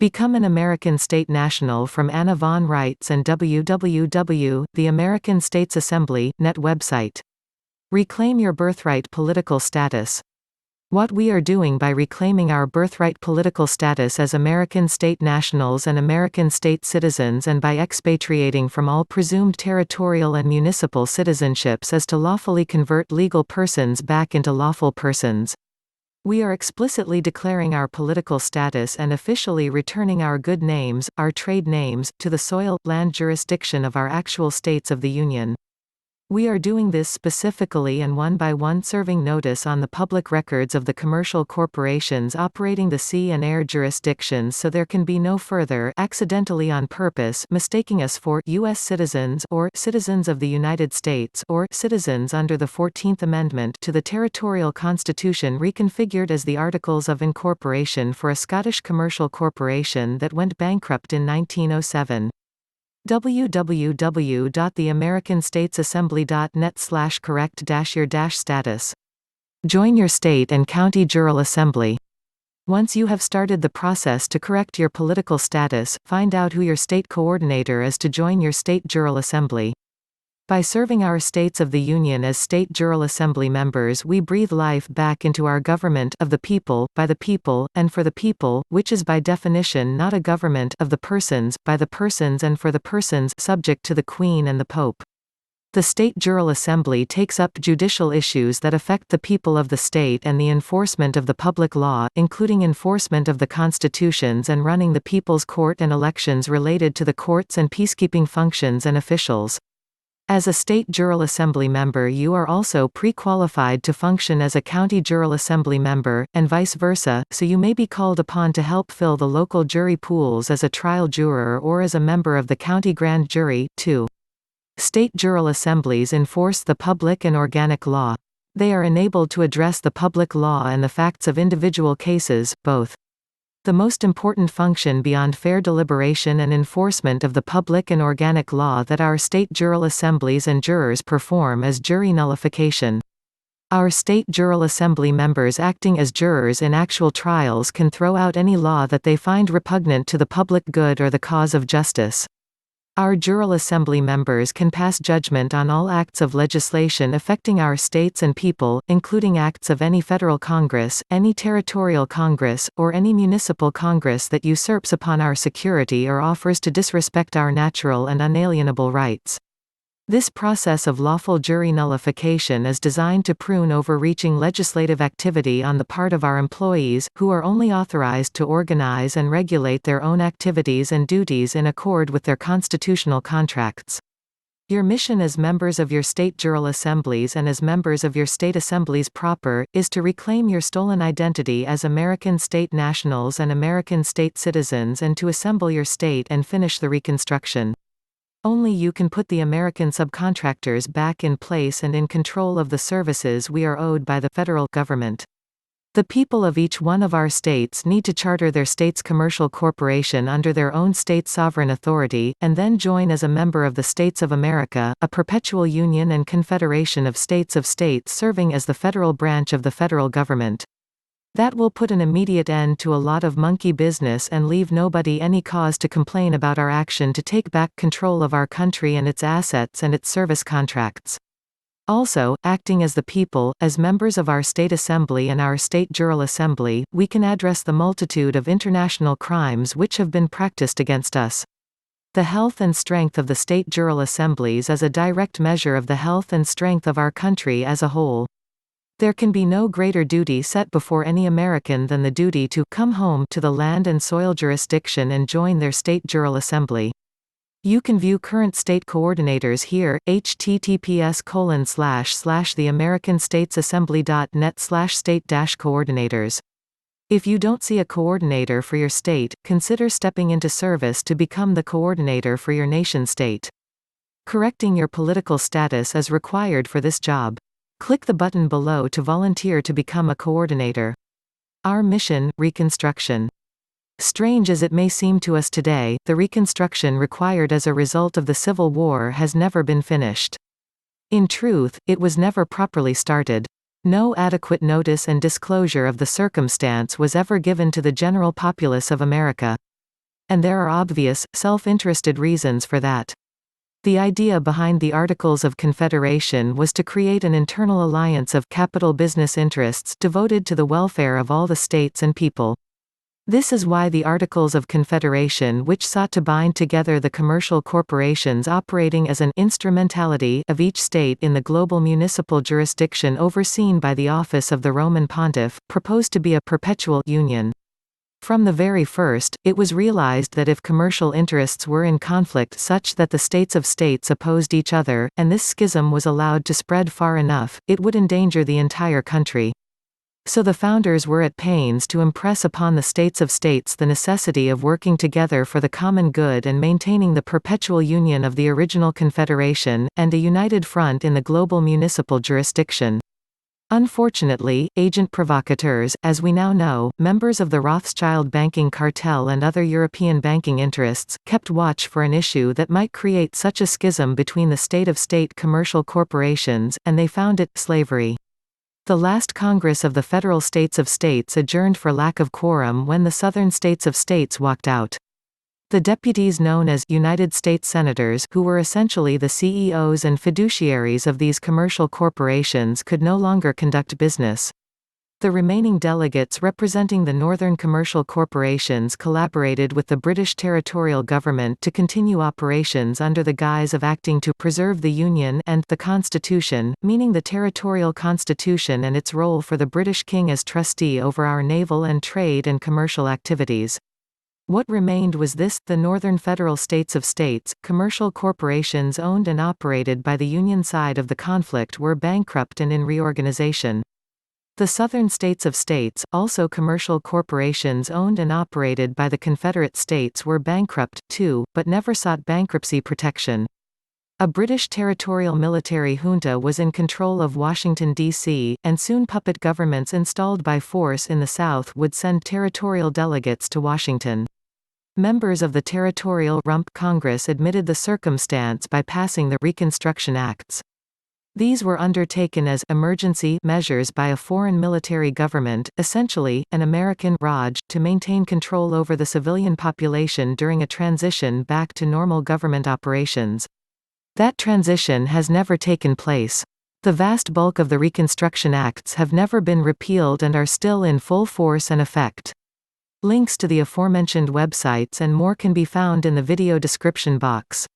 Become an American state national from Anna von Reitz and www. The American States Assembly, net website. Reclaim your birthright political status. What we are doing by reclaiming our birthright political status as American state nationals and American state citizens and by expatriating from all presumed territorial and municipal citizenships is to lawfully convert legal persons back into lawful persons. We are explicitly declaring our political status and officially returning our good names, our trade names, to the soil, land jurisdiction of our actual states of the Union. We are doing this specifically and one by one serving notice on the public records of the commercial corporations operating the sea and air jurisdictions so there can be no further, accidentally on purpose, mistaking us for U.S. citizens or citizens of the United States or citizens under the 14th Amendment to the Territorial Constitution reconfigured as the Articles of Incorporation for a Scottish commercial corporation that went bankrupt in 1907. www.theamericanstatesassembly.net/correct-your-status. Join your state and county jural assembly. Once you have started the process to correct your political status, find out who your state coordinator is to join your state jural assembly. By serving our states of the Union as state jural assembly members, we breathe life back into our government of the people, by the people, and for the people, which is by definition not a government of the persons, by the persons and for the persons, subject to the Queen and the Pope. The state jural assembly takes up judicial issues that affect the people of the state and the enforcement of the public law, including enforcement of the constitutions and running the people's court and elections related to the courts and peacekeeping functions and officials. As a state jural assembly member, you are also pre-qualified to function as a county jural assembly member, and vice versa, so you may be called upon to help fill the local jury pools as a trial juror or as a member of the county grand jury, too. State jural assemblies enforce the public and organic law. They are enabled to address the public law and the facts of individual cases, both. The most important function beyond fair deliberation and enforcement of the public and organic law that our state jural assemblies and jurors perform is jury nullification. Our state jural assembly members acting as jurors in actual trials can throw out any law that they find repugnant to the public good or the cause of justice. Our jural assembly members can pass judgment on all acts of legislation affecting our states and people, including acts of any federal Congress, any territorial Congress, or any municipal Congress that usurps upon our security or offers to disrespect our natural and unalienable rights. This process of lawful jury nullification is designed to prune overreaching legislative activity on the part of our employees, who are only authorized to organize and regulate their own activities and duties in accord with their constitutional contracts. Your mission as members of your state jural assemblies and as members of your state assemblies proper, is to reclaim your stolen identity as American state nationals and American state citizens and to assemble your state and finish the reconstruction. Only you can put the American subcontractors back in place and in control of the services we are owed by the federal government. The people of each one of our states need to charter their state's commercial corporation under their own state's sovereign authority, and then join as a member of the States of America, a perpetual union and confederation of states serving as the federal branch of the federal government. That will put an immediate end to a lot of monkey business and leave nobody any cause to complain about our action to take back control of our country and its assets and its service contracts. Also, acting as the people, as members of our state assembly and our state jural assembly, we can address the multitude of international crimes which have been practiced against us. The health and strength of the state jural assemblies is a direct measure of the health and strength of our country as a whole. There can be no greater duty set before any American than the duty to come home to the land and soil jurisdiction and join their state jural assembly. You can view current state coordinators here, https://theamericanstatesassembly.net/state-coordinators. If you don't see a coordinator for your state, consider stepping into service to become the coordinator for your nation-state. Correcting your political status is required for this job. Click the button below to volunteer to become a coordinator. Our mission, reconstruction. Strange as it may seem to us today, the reconstruction required as a result of the Civil War has never been finished. In truth, it was never properly started. No adequate notice and disclosure of the circumstance was ever given to the general populace of America. And there are obvious, self-interested reasons for that. The idea behind the Articles of Confederation was to create an internal alliance of capital business interests devoted to the welfare of all the states and people. This is why the Articles of Confederation, which sought to bind together the commercial corporations operating as an instrumentality of each state in the global municipal jurisdiction overseen by the office of the Roman Pontiff, proposed to be a perpetual union. From the very first, it was realized that if commercial interests were in conflict such that the states of states opposed each other, and this schism was allowed to spread far enough, it would endanger the entire country. So the founders were at pains to impress upon the states of states the necessity of working together for the common good and maintaining the perpetual union of the original confederation, and a united front in the global municipal jurisdiction. Unfortunately, agent provocateurs, as we now know, members of the Rothschild banking cartel and other European banking interests, kept watch for an issue that might create such a schism between the state-of-state commercial corporations, and they found it slavery. The last Congress of the Federal States of States adjourned for lack of quorum when the Southern States of States walked out. The deputies known as United States Senators, who were essentially the CEOs and fiduciaries of these commercial corporations, could no longer conduct business. The remaining delegates representing the northern commercial corporations collaborated with the British territorial government to continue operations under the guise of acting to preserve the Union and the Constitution, meaning the Territorial Constitution and its role for the British King as trustee over our naval and trade and commercial activities. What remained was this: the northern federal states of states, commercial corporations owned and operated by the Union side of the conflict, were bankrupt and in reorganization. The southern states of states, also commercial corporations owned and operated by the Confederate States, were bankrupt, too, but never sought bankruptcy protection. A British territorial military junta was in control of Washington, D.C., and soon puppet governments installed by force in the South would send territorial delegates to Washington. Members of the Territorial Rump Congress admitted the circumstance by passing the Reconstruction Acts. These were undertaken as emergency measures by a foreign military government, essentially, an American Raj, to maintain control over the civilian population during a transition back to normal government operations. That transition has never taken place. The vast bulk of the Reconstruction Acts have never been repealed and are still in full force and effect. Links to the aforementioned websites and more can be found in the video description box.